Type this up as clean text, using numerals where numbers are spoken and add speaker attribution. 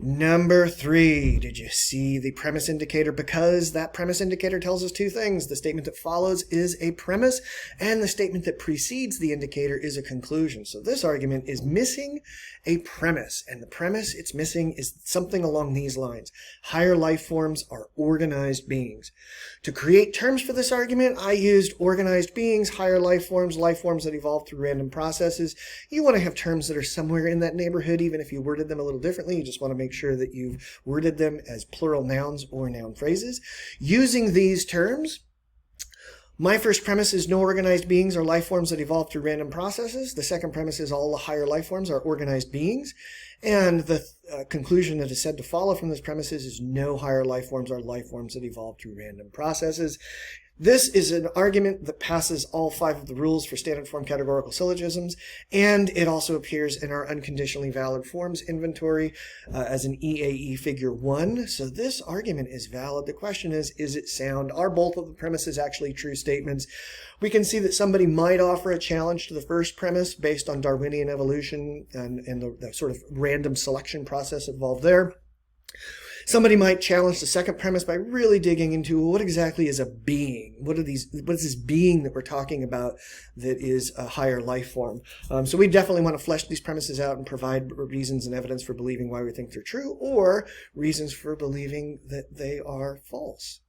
Speaker 1: Number 3, did you see the premise indicator? Because that premise indicator tells us two things. The statement that follows is a premise, and the statement that precedes the indicator is a conclusion. So this argument is missing a premise, and the premise it's missing is something along these lines. Higher life forms are organized beings. To create terms for this argument, I used organized beings, higher life forms that evolve through random processes. You want to have terms that are somewhere in that neighborhood, even if you worded them a little differently. You just want to make sure that you've worded them as plural nouns or noun phrases. Using these terms, my first premise is no organized beings are life forms that evolve through random processes. The second premise is all the higher life forms are organized beings. And the conclusion that is said to follow from this premises is no higher life forms are life forms that evolve through random processes. This is an argument that passes all 5 of the rules for standard form categorical syllogisms, and it also appears in our unconditionally valid forms inventory as an EAE figure 1. So this argument is valid. The question is it sound? Are both of the premises actually true statements? We can see that somebody might offer a challenge to the first premise based on Darwinian evolution and the sort of random selection process involved there. Somebody might challenge the second premise by really digging into what exactly is a being? What is this being that we're talking about that is a higher life form? So we definitely want to flesh these premises out and provide reasons and evidence for believing why we think they're true, or reasons for believing that they are false.